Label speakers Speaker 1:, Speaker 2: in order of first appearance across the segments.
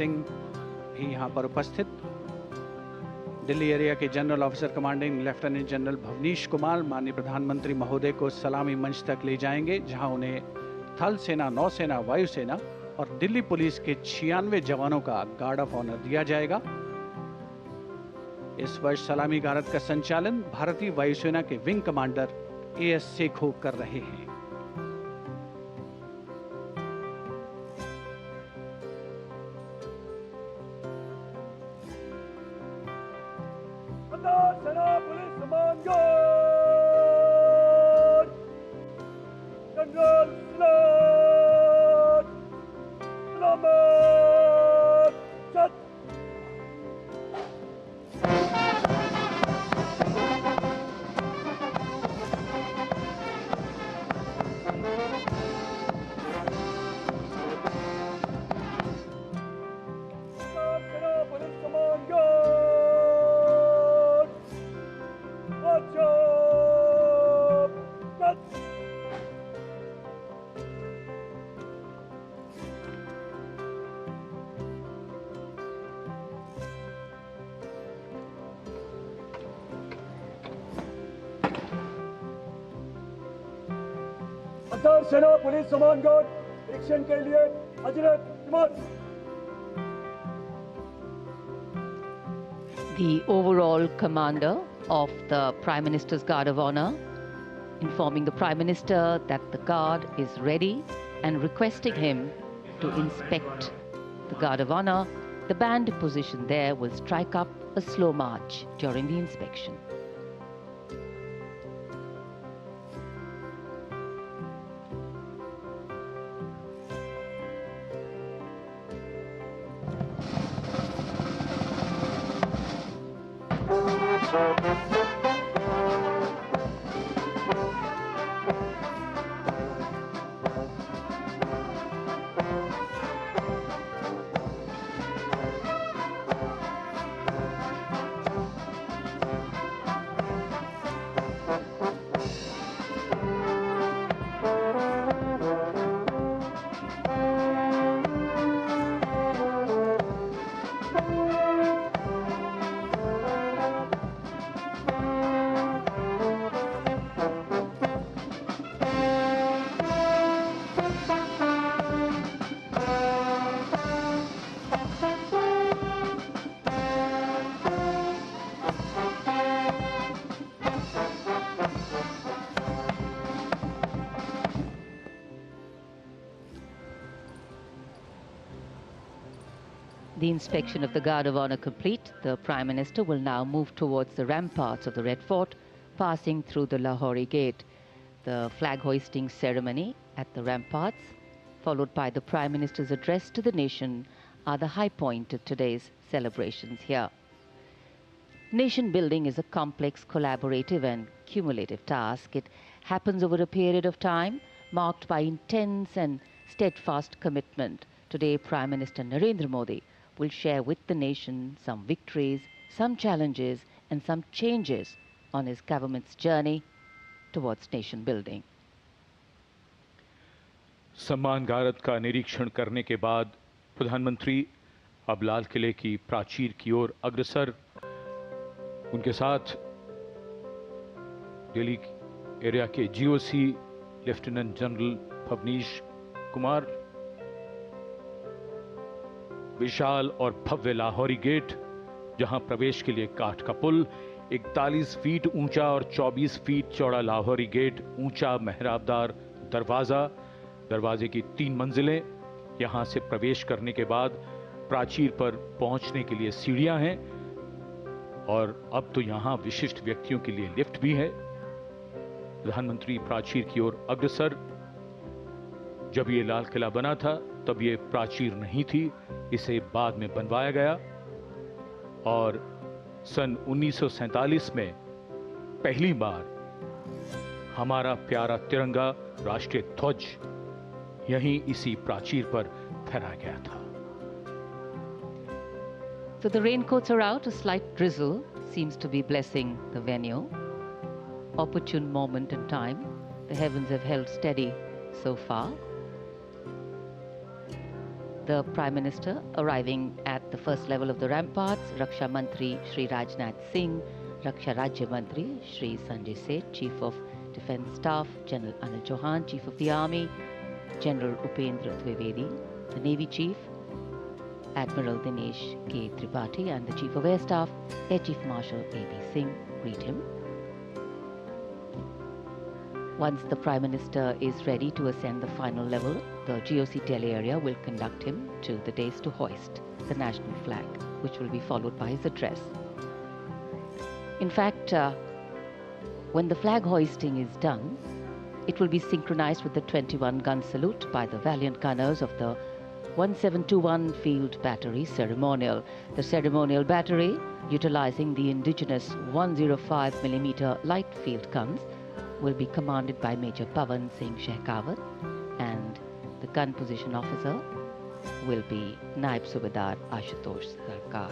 Speaker 1: सिंह भी यहाँ पर उपस्थित। दिल्ली एरिया के general officer commanding lieutenant general Bhavnish Kumar माननीय प्रधानमंत्री महोदय को सलामी मंच तक ले जाएंगे, जहां उन्हें थल सेना, नौसेना, वायुसेना और दिल्ली पुलिस के 96 जवानों का गार्ड ऑफ ऑनर दिया जाएगा। इस वर्ष सलामी गारद का संचालन भारतीय वायुसेना के विंग कमांडर एएस सेखो कर रहे हैं।
Speaker 2: सेना पुलिस सम्मान गार्ड जनरल सलामत चट। सेना पुलिस सम्मान गार्ड सेना पुलिस सम्मान गार्ड एक्शन के लिए हजरत इमाम।
Speaker 3: The overall commander of the Prime Minister's Guard of Honor informing the Prime Minister that the guard is ready and requesting him to inspect the Guard of Honor. The band position there will strike up a slow march during the inspection. The inspection of the Guard of Honor complete, the Prime Minister will now move towards the ramparts of the Red Fort, passing through the Lahori Gate. The flag hoisting ceremony at the ramparts, followed by the Prime Minister's address to the nation, are the high point of today's celebrations here. Nation building is a complex, collaborative and cumulative task. It happens over a period of time marked by intense and steadfast commitment. Today, Prime Minister Narendra Modi will share with the nation some victories, some challenges and some changes on his government's journey towards nation building.
Speaker 4: सम्मान गारद का निरीक्षण करने के बाद प्रधानमंत्री अब लाल किले की प्राचीर की ओर अग्रसर। उनके साथ दिल्ली एरिया के GOC lieutenant general Bhavnish Kumar, विशाल और भव्य लाहौरी गेट, जहां प्रवेश के लिए काठ का पुल, 41 फीट ऊंचा और 24 फीट चौड़ा लाहौरी गेट, ऊंचा मेहराबदार दरवाजा, दरवाजे की 3 मंजिलें। यहां से प्रवेश करने के बाद प्राचीर पर पहुंचने के लिए सीढ़ियां हैं और अब तो यहां विशिष्ट व्यक्तियों के लिए लिफ्ट भी है। प्रधानमंत्री प्राचीर की ओर अग्रसर। जब ये लाल किला बना था तब ये प्राचीर नहीं थी, इसे बाद में बनवाया गया और सन 1947 में पहली बार हमारा प्यारा तिरंगा राष्ट्रीय ध्वज यहीं इसी प्राचीर पर फहराया गया था।
Speaker 3: So the raincoats are out, a slight drizzle seems to be blessing the venue. Opportune moment in time. The heavens have held steady so far. the Prime Minister arriving at the first level of the ramparts, Raksha Mantri Shri Rajnath Singh, Raksha Rajya Mantri Shri Sanjay Seth, Chief of Defence Staff General Anil Chauhan, Chief of the Army General Upendra Trivedi, the Navy Chief Admiral Dinesh K. Tripathi, and the Chief of Air Staff Air Chief Marshal A.B. Singh greet him. Once the Prime Minister is ready to ascend the final level, the GOC Delhi area will conduct him to the dais to hoist the national flag, which will be followed by his address. In fact, when the flag hoisting is done, it will be synchronized with the 21-gun salute by the valiant gunners of the 1721 Field Battery Ceremonial. The ceremonial battery, utilizing the indigenous 105mm light field guns, will be commanded by Major Pavan Singh Shehkawat, and the gun position officer will be Naib Subedar Ashutosh Sarkar.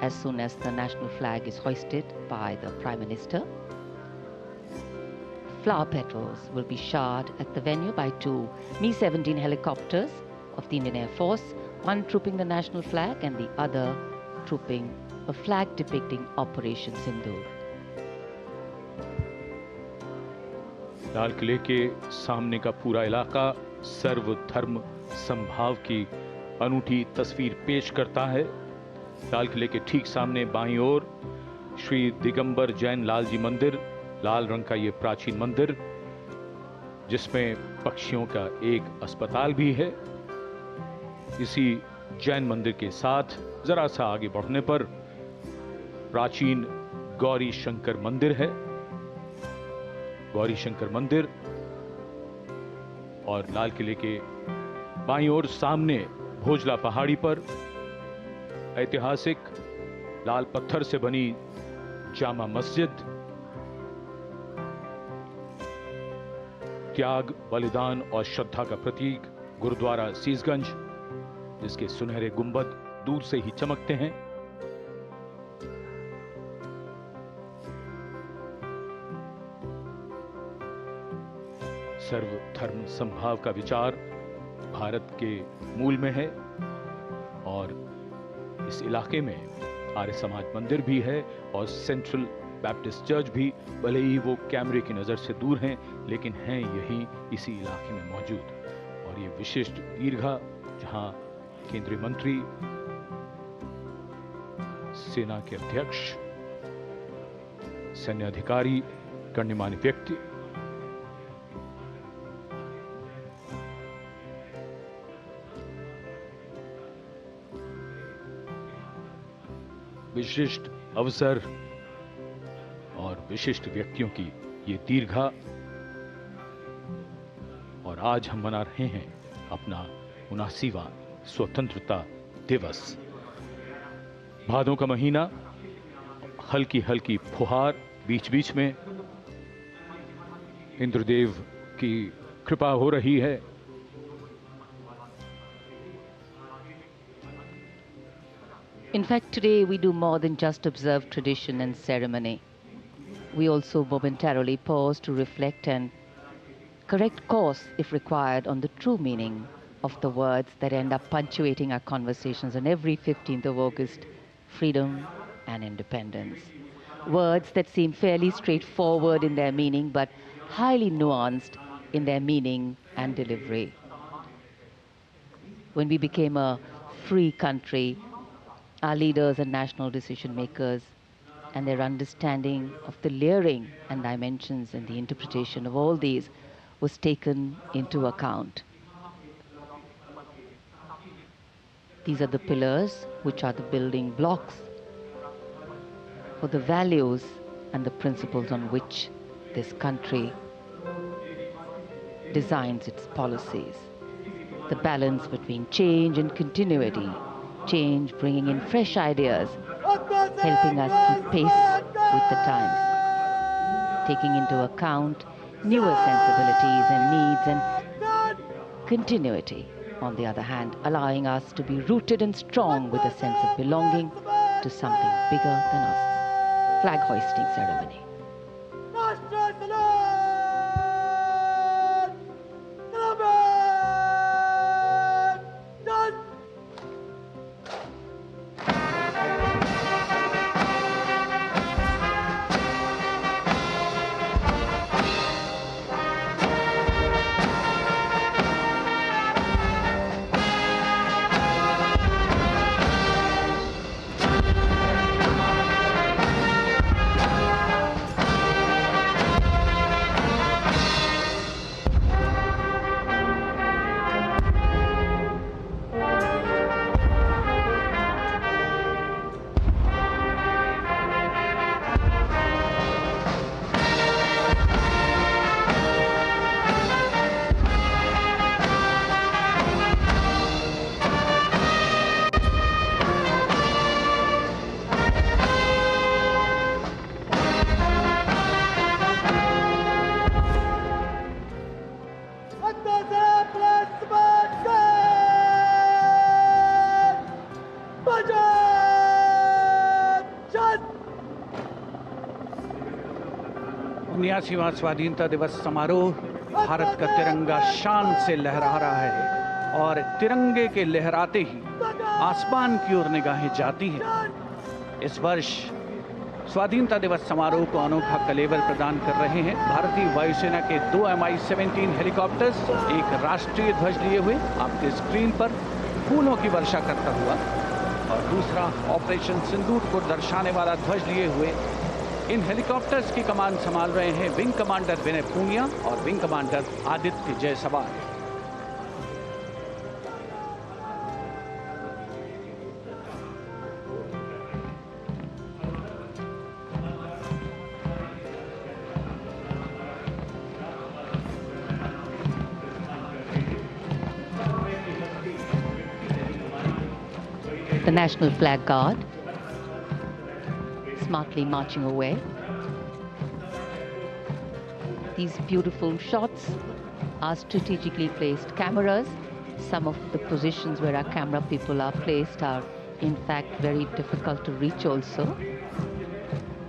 Speaker 3: As soon as the national flag is hoisted by the Prime Minister, flower petals will be showered at the venue by two Mi-17 helicopters of the Indian Air Force, one trooping the national flag and the other trooping a flag depicting Operation Sindoor.
Speaker 4: लाल किले के सामने का पूरा इलाका सर्वधर्म समभाव की अनूठी तस्वीर पेश करता है। लाल किले के ठीक सामने बाईं ओर श्री दिगंबर जैन लाल जी मंदिर, लाल रंग का ये प्राचीन मंदिर, जिसमें पक्षियों का एक अस्पताल भी है। इसी जैन मंदिर के साथ जरा सा आगे बढ़ने पर प्राचीन गौरी शंकर मंदिर है। गौरी शंकर मंदिर और लाल किले के बाईं ओर सामने भोजला पहाड़ी पर ऐतिहासिक लाल पत्थर से बनी जामा मस्जिद, त्याग, बलिदान और श्रद्धा का प्रतीक गुरुद्वारा सीसगंज, जिसके सुनहरे गुंबद दूर से ही चमकते हैं। सर्वधर्म समभाव का विचार भारत के मूल में है और इस इलाके में आर्य समाज मंदिर भी है और सेंट्रल बैप्टिस्ट चर्च भी, भले ही वो कैमरे की नजर से दूर हैं, लेकिन हैं यही इसी इलाके में मौजूद। और ये विशिष्ट दीर्घा, जहां केंद्रीय मंत्री, सेना के अध्यक्ष, सैन्य अधिकारी, गण्यमान्य व्यक्ति विशिष्ट अवसर और विशिष्ट व्यक्तियों की ये दीर्घा। और आज हम मना रहे हैं अपना 79वां स्वतंत्रता दिवस। भादों का महीना, हल्की हल्की फुहार, बीच बीच में इंद्रदेव की कृपा हो रही है।
Speaker 3: In fact, today we do more than just observe tradition and ceremony. We also momentarily pause to reflect and correct course, if required, on the true meaning of the words that end up punctuating our conversations on every 15th of August: freedom and independence. Words that seem fairly straightforward in their meaning, but highly nuanced in their meaning and delivery. When we became a free country, our leaders and national decision makers and their understanding of the layering and dimensions and the interpretation of all these was taken into account. These are the pillars which are the building blocks for the values and the principles on which this country designs its policies. The balance between change and continuity, change bringing in fresh ideas, helping us keep pace with the times, taking into account newer sensibilities and needs, and continuity, on the other hand, allowing us to be rooted and strong with a sense of belonging to something bigger than us. Flag hoisting ceremony.
Speaker 1: 79वां स्वाधीनता दिवस समारोह भारत का तिरंगा शान से लहरा रहा है और तिरंगे के लहराते ही आसमान की ओर निगाहें जाती हैं। इस वर्ष स्वाधीनता दिवस समारोह को अनोखा कलेवर प्रदान कर रहे हैं भारतीय वायुसेना के 2 Mi-17 हेलीकॉप्टर्स, एक राष्ट्रीय ध्वज लिए हुए आपके स्क्रीन पर फूलों की वर्षा करता हुआ, और दूसरा ऑपरेशन सिंदूर को दर्शाने वाला ध्वज लिए हुए। इन हेलीकॉप्टर्स की कमान संभाल रहे हैं विंग कमांडर विनय पूनिया और wing commander Aditya Jaiswal.
Speaker 3: The National Flag Guard smartly marching away. These beautiful shots are strategically placed cameras. Some of the positions where our camera people are placed are in fact very difficult to reach also.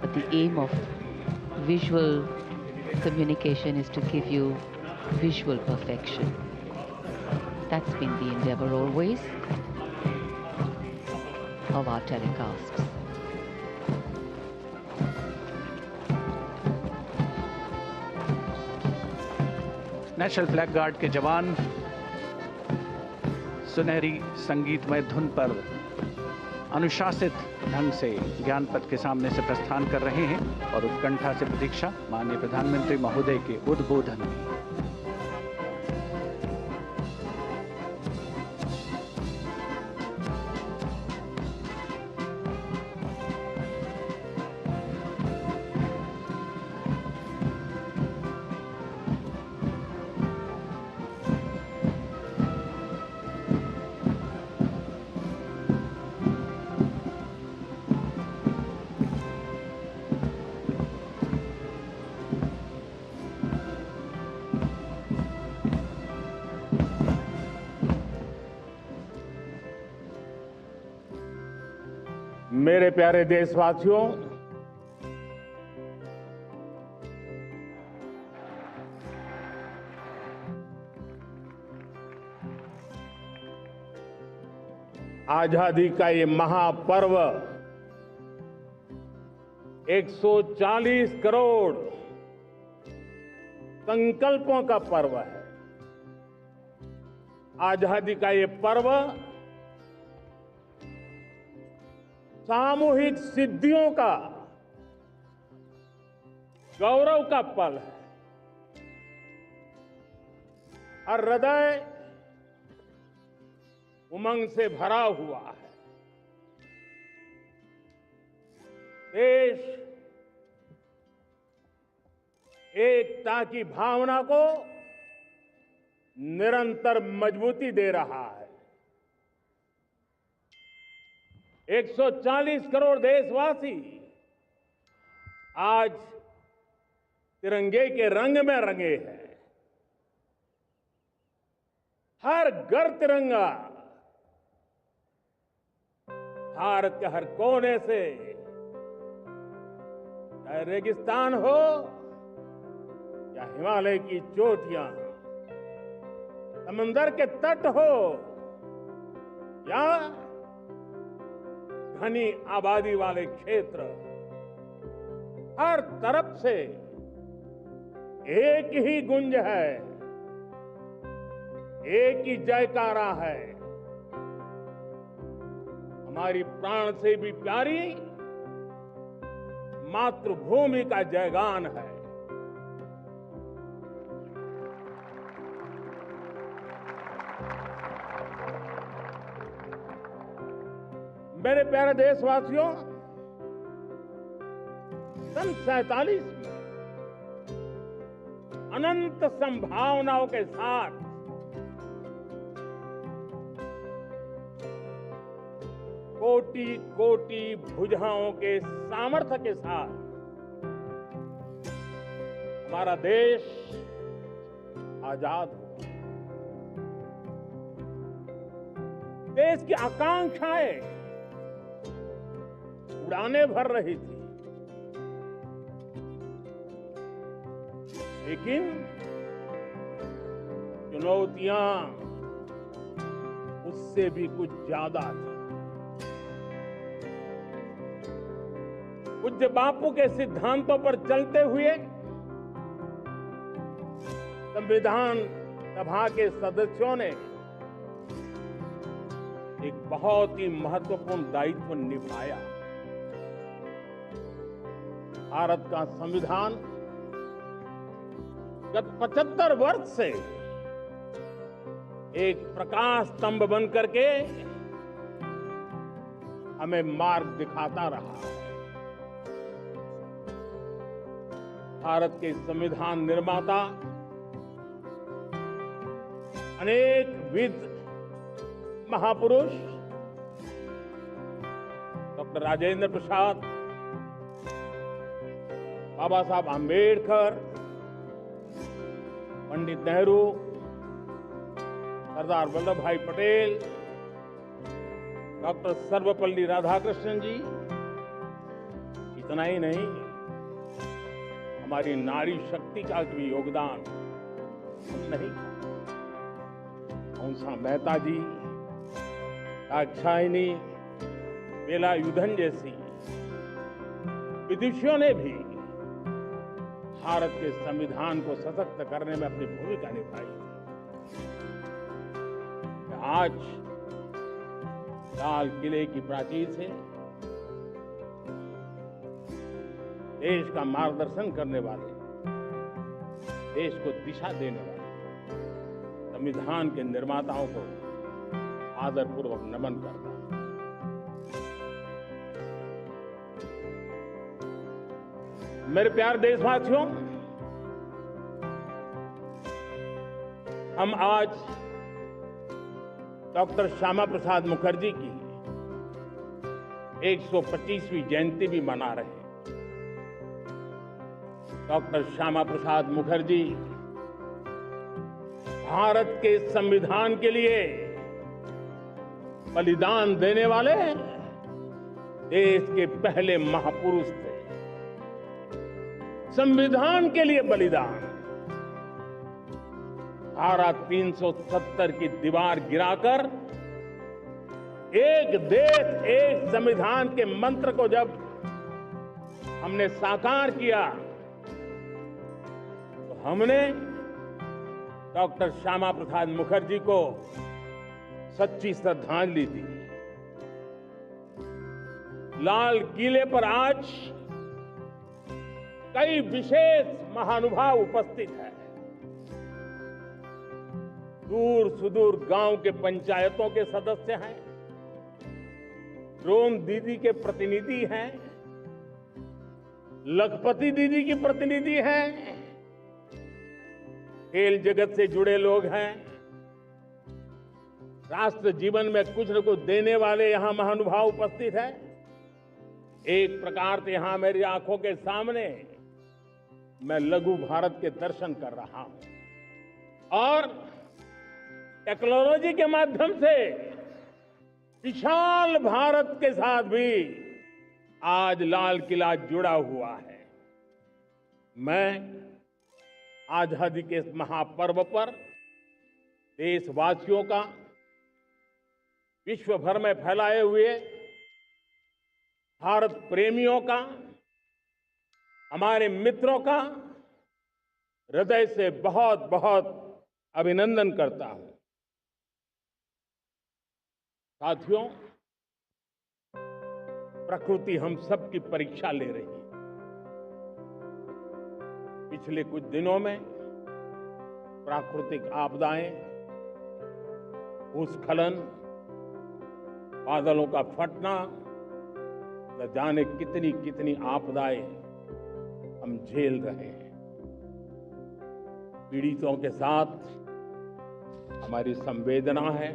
Speaker 3: But the aim of visual communication is to give you visual perfection. That's been the endeavor always of our telecasts.
Speaker 1: National flag guard के जवान सुनहरी संगीतमय धुन पर अनुशासित ढंग से ज्ञानपथ के सामने से प्रस्थान कर रहे हैं और उत्कंठा से प्रतीक्षा माननीय प्रधानमंत्री महोदय के उद्बोधन की।
Speaker 5: मेरे प्यारे देशवासियों, आजादी का ये महापर्व 140 करोड़ संकल्पों का पर्व है। आजादी का ये पर्व सामूहिक सिद्धियों का गौरव का पल है। हर हृदय उमंग से भरा हुआ है। देश एकता की भावना को निरंतर मजबूती दे रहा है। 140 करोड़ देशवासी आज तिरंगे के रंग में रंगे हैं। हर घर तिरंगा, भारत के हर कोने से, चाहे रेगिस्तान हो या हिमालय की चोटियां, समंदर के तट हो या घनी आबादी वाले क्षेत्र, हर तरफ से एक ही गुंज है, एक ही जयकारा है। हमारी प्राण से भी प्यारी मातृभूमि का जयगान है। मेरे प्यारे देशवासियों, सन 47 में अनंत संभावनाओं के साथ कोटि कोटि भुजाओं के सामर्थ्य के साथ हमारा देश आजाद हुआ। देश की आकांक्षाएं उड़ाने भर रही थी। लेकिन चुनौतियां उससे भी कुछ ज्यादा थी। पूज्य बापू के सिद्धांतों पर चलते हुए संविधान सभा के सदस्यों ने एक बहुत ही महत्वपूर्ण दायित्व निभाया। भारत का संविधान गत 75 वर्ष से एक प्रकाश स्तंभ बन करके हमें मार्ग दिखाता रहा। भारत के संविधान निर्माता अनेक विद महापुरुष डॉक्टर राजेंद्र प्रसाद, बाबा साहब आंबेडकर, पंडित नेहरू, सरदार वल्लभ भाई पटेल, डॉक्टर सर्वपल्ली राधाकृष्णन जी, इतना ही नहीं, हमारी नारी शक्ति का भी योगदान नहीं। कंसा मेहता जी, दाक्षायणी, वेलायुधन जैसी विदुषियों ने भी भारत के संविधान को सशक्त करने में अपनी भूमिका निभाई। आज लाल किले की प्राचीर से देश का मार्गदर्शन करने वाले, देश को दिशा देने वाले संविधान के निर्माताओं को आदरपूर्वक नमन करता हूं। मेरे प्यारे देशवासियों, हम आज डॉक्टर श्यामा प्रसाद मुखर्जी की 125वीं जयंती भी मना रहे हैं। डॉक्टर श्यामा प्रसाद मुखर्जी भारत के संविधान के लिए बलिदान देने वाले देश के पहले महापुरुष थे। संविधान के लिए बलिदान, धारा 370 की दीवार गिराकर एक देश एक संविधान के मंत्र को जब हमने साकार किया तो हमने डॉक्टर श्यामा प्रसाद मुखर्जी को सच्ची श्रद्धांजलि दी। लाल किले पर आज कई विशेष महानुभाव उपस्थित हैं। दूर सुदूर गांव के पंचायतों के सदस्य हैं, ड्रोन दीदी के प्रतिनिधि हैं, लखपति दीदी की प्रतिनिधि हैं, खेल जगत से जुड़े लोग हैं, राष्ट्र जीवन में कुछ न कुछ देने वाले यहां महानुभाव उपस्थित हैं। एक प्रकार से यहां मेरी आंखों के सामने मैं लघु भारत के दर्शन कर रहा हूं और टेक्नोलॉजी के माध्यम से विशाल भारत के साथ भी आज लाल किला जुड़ा हुआ है। मैं आजादी के इस महापर्व पर देशवासियों का, विश्व भर में फैलाए हुए भारत प्रेमियों का, हमारे मित्रों का हृदय से बहुत बहुत अभिनंदन करता हूं। साथियों, प्रकृति हम सब की परीक्षा ले रही है। पिछले कुछ दिनों में प्राकृतिक आपदाएं, भूस्खलन, बादलों का फटना, न जाने कितनी कितनी आपदाएं हम झेल रहे हैं। पीड़ितों के साथ हमारी संवेदना है।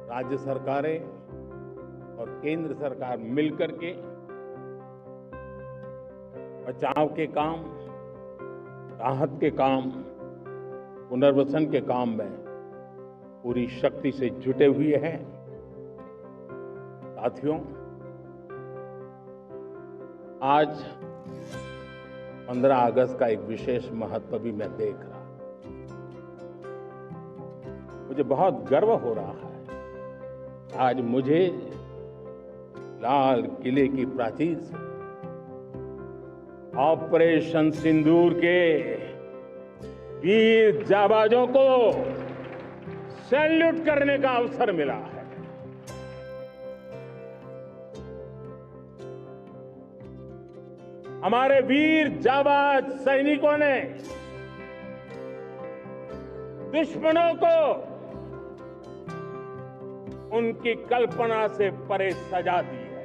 Speaker 5: राज्य सरकारें और केंद्र सरकार मिलकर के बचाव के काम, राहत के काम, पुनर्वसन के काम में पूरी शक्ति से जुटे हुए हैं। साथियों, आज 15 अगस्त 15 अगस्त का एक विशेष महत्व भी मैं देख रहा हूं। मुझे बहुत गर्व हो रहा है। आज मुझे लाल किले की प्राचीर से ऑपरेशन सिंदूर के वीर जाबाजों को सैल्यूट करने का अवसर मिला है। हमारे वीर जाबाज सैनिकों ने दुश्मनों को उनकी कल्पना से परे सजा दी है।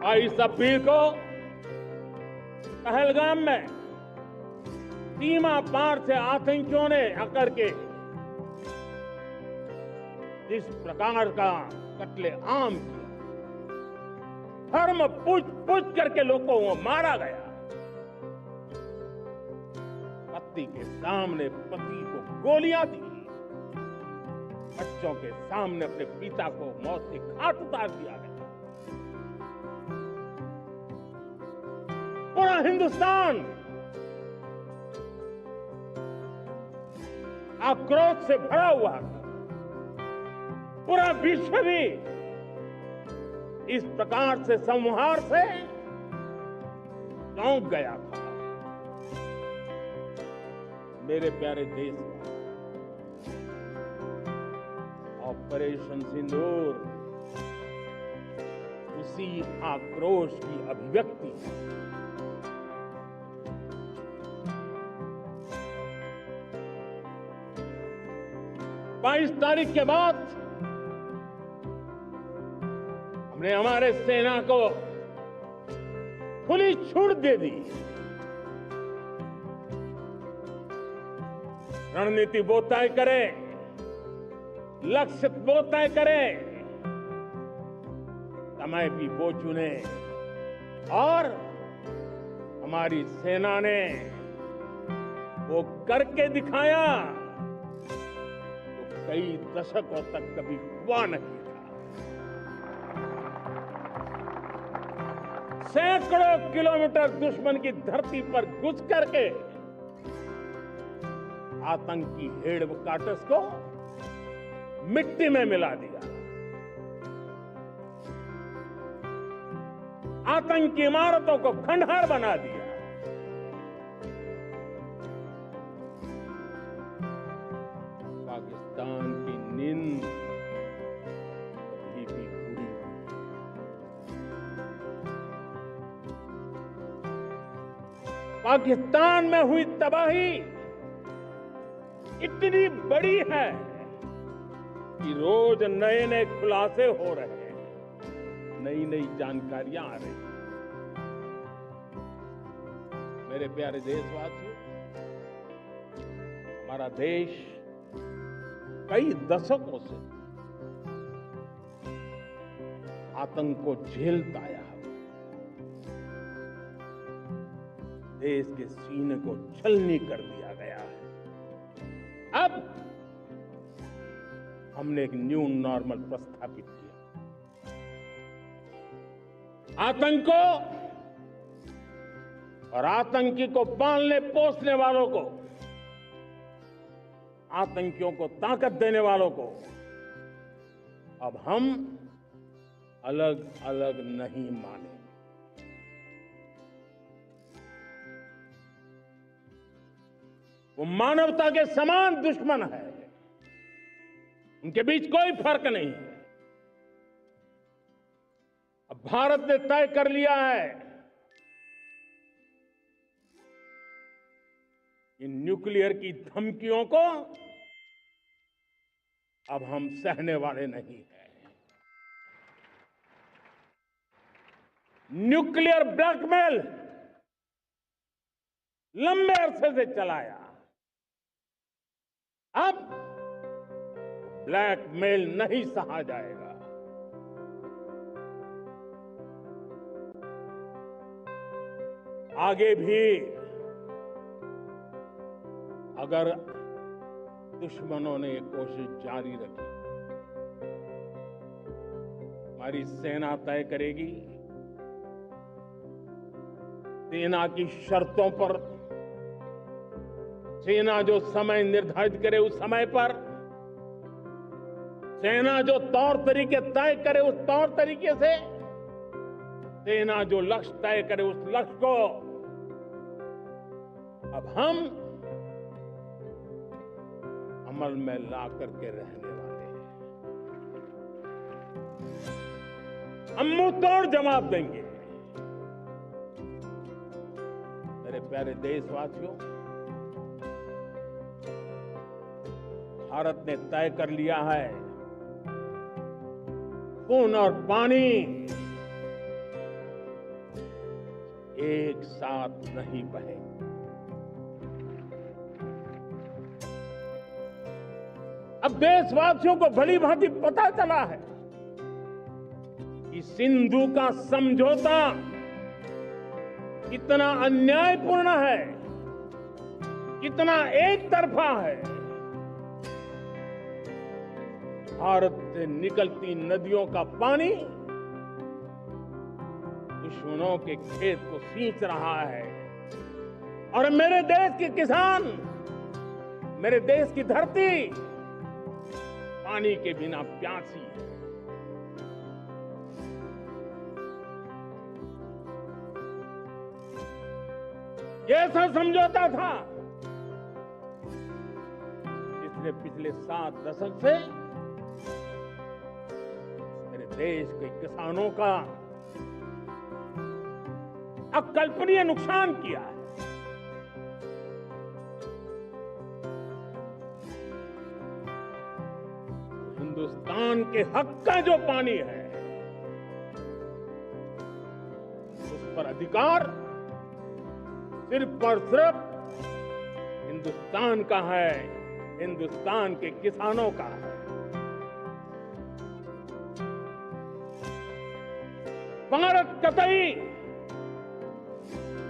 Speaker 5: 22 अप्रैल को पहलगाम में सीमा पार से आतंकियों ने आकर के जिस प्रकार का कत्लेआम किया, धर्म पूछ करके लोगों को मारा गया। पति के सामने पति को गोलियां दी, बच्चों के सामने अपने पिता को मौत के घाट उतार दिया गया। पूरा हिंदुस्तान आक्रोश से भरा हुआ था। पूरा विश्व भी इस प्रकार से संहार से चौंक गया था। मेरे प्यारे देशवासी, ऑपरेशन सिंदूर उसी आक्रोश की अभिव्यक्ति है। बाईस तारीख के बाद हमने हमारे सेना को खुली छूट दे दी। रणनीति वो तय करें, लक्ष्य वो तय करें, समय भी वो चुने। और हमारी सेना ने वो करके दिखाया जो कई दशकों तक कभी हुआ नहीं। सैकड़ों किलोमीटर दुश्मन की धरती पर घुस करके आतंकी हेडक्वार्टर्स को मिट्टी में मिला दिया। आतंकी इमारतों को खंडहर बना दिया। पाकिस्तान की नींद भी पूरी। पाकिस्तान में हुई तबाही इतनी बड़ी है कि रोज नए नए खुलासे हो रहे हैं, नई नई जानकारियां आ रही हैं। मेरे प्यारे देशवासियों, हमारा देश कई दशकों से आतंक को झेलता आया है। देश के सीने को छलनी कर दिया गया है। अब हमने एक न्यू नॉर्मल प्रस्थापित किया। आतंक को और आतंकी को पालने पोसने वालों को, आतंकियों को ताकत देने वालों को अब हम अलग अलग नहीं मानेंगे। वो मानवता के समान दुश्मन है, उनके बीच कोई फर्क नहीं है। अब भारत ने तय कर लिया है कि न्यूक्लियर की धमकियों को अब हम सहने वाले नहीं हैं। न्यूक्लियर ब्लैकमेल लंबे अरसे से चलाया, अब ब्लैकमेल नहीं सहा जाएगा। आगे भी अगर दुश्मनों ने कोशिश जारी रखी, हमारी सेना तय करेगी। सेना की शर्तों पर, सेना जो समय निर्धारित करे उस समय पर, सेना जो तौर तरीके तय करे उस तौर तरीके से, सेना जो लक्ष्य तय करे उस लक्ष्य को अब हम अमल में ला करके रहने वाले हैं। हम मुंह तोड़ जवाब देंगे। मेरे प्यारे देशवासियों, भारत ने तय कर लिया है, खून और पानी एक साथ नहीं बहेंगे। अब देशवासियों को भली भांति पता चला है कि सिंधु का समझौता कितना अन्यायपूर्ण है, कितना एक तरफा है। भारत से निकलती नदियों का पानी दुश्मनों के खेत को सींच रहा है और मेरे देश के किसान, मेरे देश की धरती पानी के बिना प्यासी है। ये ऐसा समझौता था जिसने पिछले 7 दशक से मेरे देश के किसानों का अकल्पनीय नुकसान किया है। हिंदुस्तान के हक का जो पानी है उस पर अधिकार सिर्फ और सिर्फ हिंदुस्तान का है, हिंदुस्तान के किसानों का है। भारत कतई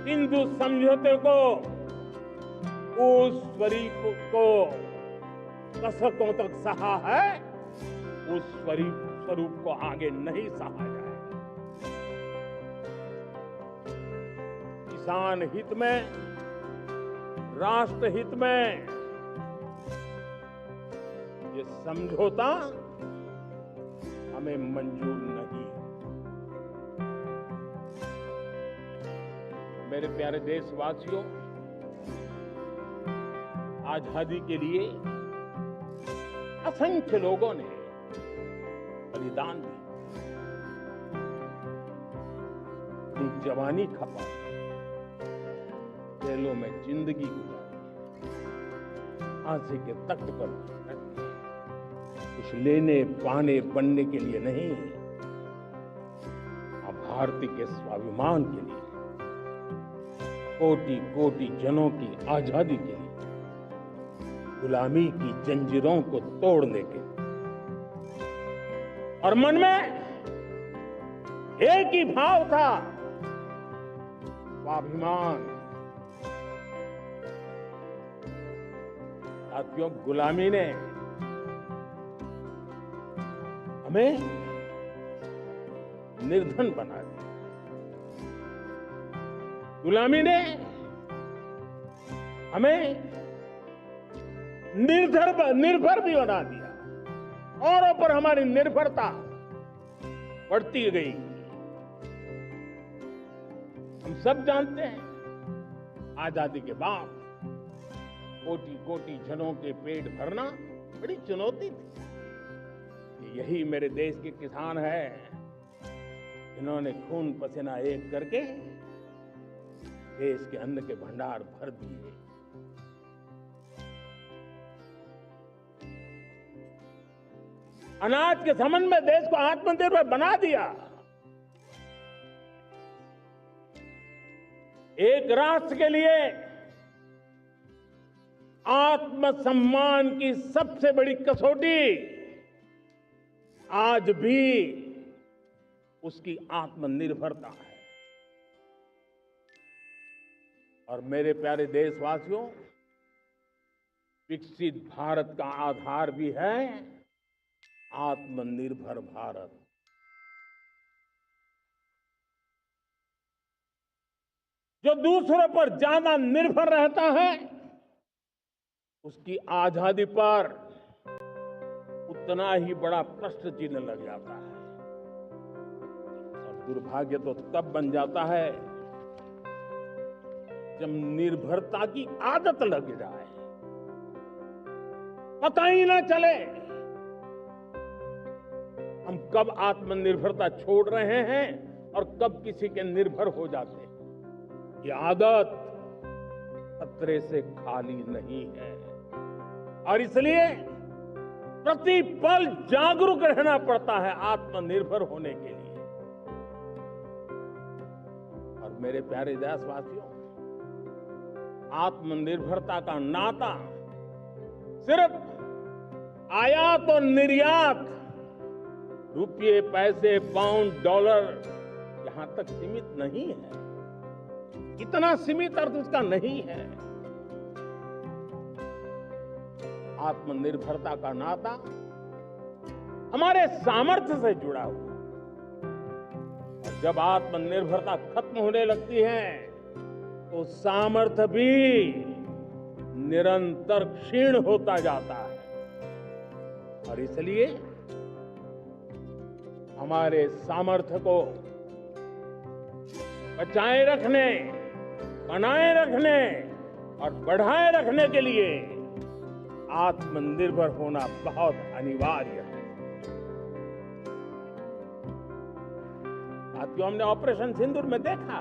Speaker 5: सिंधु समझौते को, उस स्वरूप को दशकों तक सहा है, उस स्वरूप को आगे नहीं सहा जाएगा। किसान हित में, राष्ट्र हित में ये समझौता हमें मंजूर नहीं है। मेरे प्यारे देशवासियों, आजादी के लिए असंख्य लोगों ने बलिदान दी, अपनी जवानी खपा, जेलों में जिंदगी गुजारी, फांसी के तख्त पर कुछ लेने पाने बनने के लिए नहीं, भारतीय के स्वाभिमान के लिए, कोटि कोटि जनों की आजादी के लिए, गुलामी की जंजीरों को तोड़ने के लिए। और मन में एक ही भाव था, स्वाभिमान। साथियों, गुलामी ने हमें निर्धन बना दिया, गुलामी ने हमें निर्भर भी बना दिया, औरों पर हमारी निर्भरता बढ़ती गई। हम सब जानते हैं, आजादी के बाद कोटि कोटि जनों के पेट भरना बड़ी चुनौती थी। यही मेरे देश के किसान हैं, इन्होंने खून पसीना एक करके देश के अन्न के भंडार भर दिए। अनाज के संबंध में देश को आत्मनिर्भर बना दिया। एक राष्ट्र के लिए आत्मसम्मान की सबसे बड़ी कसौटी आज भी उसकी आत्मनिर्भरता है। और मेरे प्यारे देशवासियों, विकसित भारत का आधार भी है आत्मनिर्भर भारत। जो दूसरों पर ज्यादा निर्भर रहता है, उसकी आजादी पर उतना ही बड़ा प्रश्न चिन्ह लग जाता है। और दुर्भाग्य तो तब बन जाता है जब निर्भरता की आदत लग जाए, पता ही ना चले हम कब आत्मनिर्भरता छोड़ रहे हैं और कब किसी के निर्भर हो जाते हैं। ये आदत खतरे से खाली नहीं है और इसलिए प्रतिपल जागरूक रहना पड़ता है आत्मनिर्भर होने के लिए। और मेरे प्यारे देशवासियों, आत्मनिर्भरता का नाता सिर्फ आयात और निर्यात, रुपये, पैसे, पाउंड, डॉलर यहां तक सीमित नहीं है। इतना सीमित अर्थ उसका नहीं है। आत्मनिर्भरता का नाता हमारे सामर्थ्य से जुड़ा हुआ। और जब आत्मनिर्भरता खत्म होने लगती है तो सामर्थ्य भी निरंतर क्षीण होता जाता है। और इसलिए हमारे सामर्थ्य को बचाए रखने, बनाए रखने और बढ़ाए रखने के लिए आत्मनिर्भर होना बहुत अनिवार्य है। साथियों, हमने ऑपरेशन सिंदूर में देखा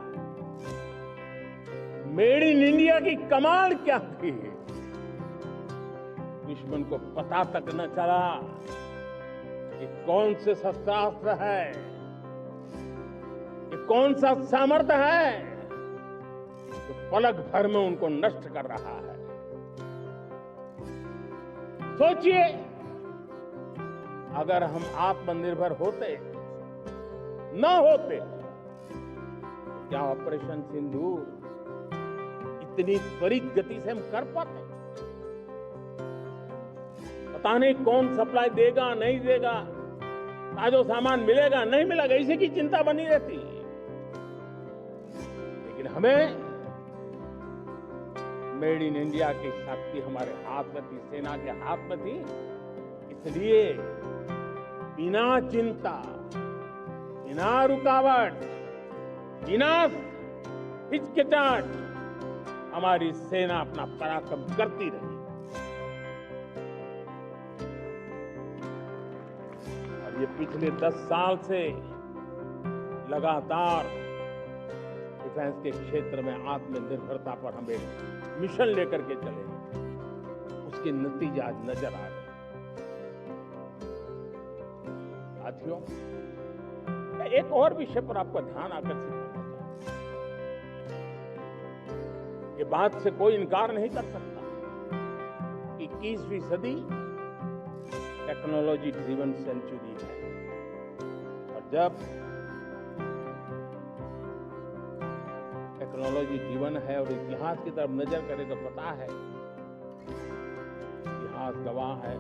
Speaker 5: मेड इन इंडिया की कमाल क्या थी। दुश्मन को पता तक न चला कि कौन से शस्त्रास्त्र है, कि कौन सा सामर्थ्य है जो पलक भर में उनको नष्ट कर रहा है। सोचिए, अगर हम आत्मनिर्भर होते न होते, क्या ऑपरेशन सिंदूर इतनी त्वरित गति से हम कर पाते? पता नहीं कौन सप्लाई देगा, नहीं देगा, ताजो सामान मिलेगा, नहीं मिलेगा, इसी की चिंता बनी रहती। लेकिन हमें मेड इन इंडिया की शक्ति हमारे हाथ में थी, सेना के हाथ में थी। इसलिए बिना चिंता, बिना रुकावट, बिना हिचकिचाहट हमारी सेना अपना पराक्रम करती रही। और ये पिछले 10 साल से लगातार डिफेंस के क्षेत्र में आत्मनिर्भरता पर हम एक मिशन लेकर के चले, उसके नतीजे आज नजर आ रहे हैं। साथियों, मैं एक और विषय पर आपका ध्यान आकर्षित करना चाहता हूं। ये बात से कोई इनकार नहीं कर सकता कि 21वीं सदी टेक्नोलॉजी ड्रिवन सेंचुरी है। और जब टेक्नोलॉजी ड्रिवन है और इतिहास की तरफ नजर करें तो पता है, इतिहास गवाह है,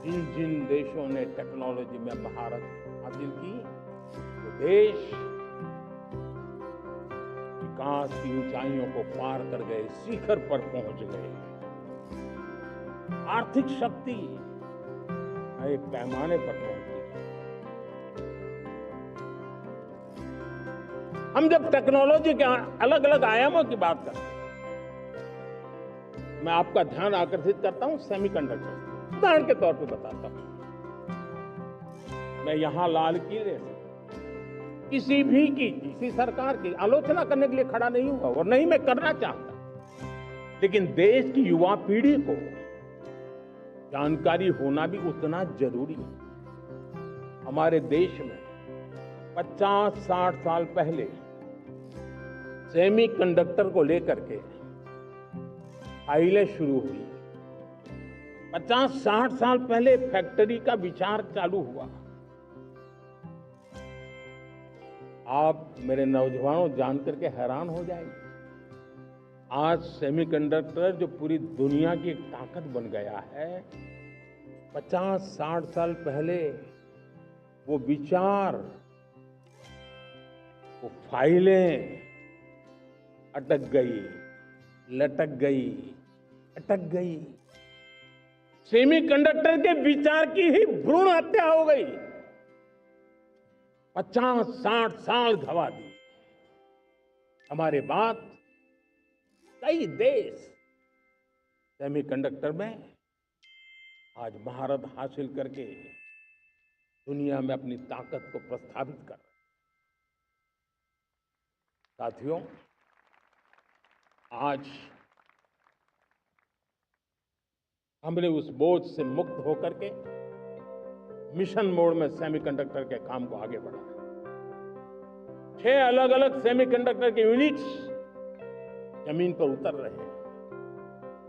Speaker 5: जिन जिन देशों ने टेक्नोलॉजी में महारत हासिल की, वो देश विकास की ऊंचाइयों को पार कर गए, शिखर पर पहुंच गए। आर्थिक शक्ति नए पैमाने पर पहुंची। हम जब टेक्नोलॉजी के अलग अलग आयामों की बात करते हैं, मैं आपका ध्यान आकर्षित करता हूं सेमीकंडक्टर। उदाहरण के तौर पर बताता हूं, मैं यहां लाल किले से किसी सरकार की आलोचना करने के लिए खड़ा नहीं हुआ और नहीं मैं करना चाहता, लेकिन देश की युवा पीढ़ी को जानकारी होना भी उतना जरूरी है। हमारे देश में 50-60 साल पहले सेमीकंडक्टर को लेकर के फाइलें शुरू हुई। 50-60 साल पहले फैक्ट्री का विचार चालू हुआ। आप मेरे नौजवानों जानकर के हैरान हो जाएंगे, आज सेमीकंडक्टर जो पूरी दुनिया की एक ताकत बन गया है, 50-60 साल पहले वो विचार, वो फाइलें अटक गई, लटक गई, अटक गई। सेमीकंडक्टर के विचार की ही भ्रूण हत्या हो गई। 50-60 साल गवा दी। हमारे बाद कई देश सेमीकंडक्टर में आज महारत हासिल करके दुनिया में अपनी ताकत को प्रस्थापित कर रहे हैं। साथियों, आज हमने उस बोझ से मुक्त होकर के मिशन मोड में सेमीकंडक्टर के काम को आगे बढ़ाया। 6 अलग अलग सेमीकंडक्टर के यूनिट्स जमीन पर उतर रहे हैं।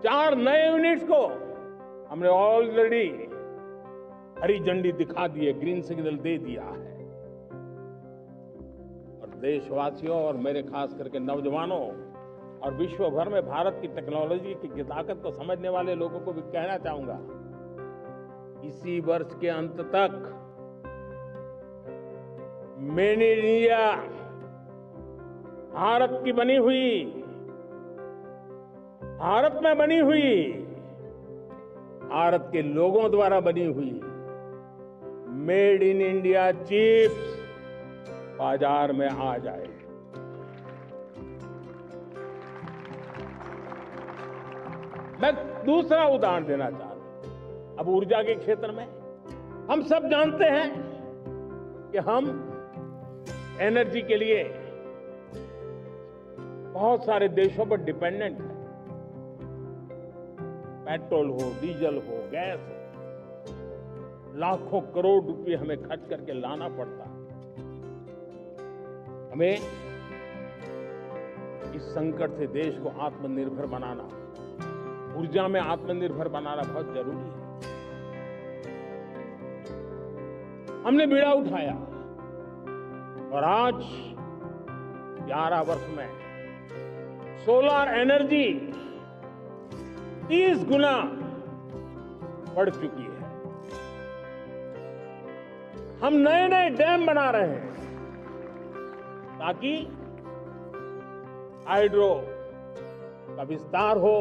Speaker 5: 4 नए यूनिट्स को हमने ऑलरेडी हरी झंडी दिखा दी है, ग्रीन सिग्नल दे दिया है। और देशवासियों और मेरे खास करके नौजवानों और विश्व भर में भारत की टेक्नोलॉजी की ताकत को समझने वाले लोगों को भी कहना चाहूंगा, इसी वर्ष के अंत तक मेड इन इंडिया, भारत की बनी हुई, भारत में बनी हुई, भारत के लोगों द्वारा बनी हुई मेड इन इंडिया चिप्स बाजार में आ जाएगी। मैं दूसरा उदाहरण देना चाहता हूं। अब ऊर्जा के क्षेत्र में हम सब जानते हैं कि हम एनर्जी के लिए बहुत सारे देशों पर डिपेंडेंट हैं। पेट्रोल हो, डीजल हो, गैस हो, लाखों करोड़ रुपए हमें खर्च करके लाना पड़ता है। हमें इस संकट से देश को आत्मनिर्भर बनाना, ऊर्जा में आत्मनिर्भर बनाना बहुत जरूरी है। हमने बीड़ा उठाया और आज 11 वर्ष में सोलर एनर्जी 30 गुना बढ़ चुकी है। हम नए नए डैम बना रहे हैं ताकि हाइड्रो का विस्तार हो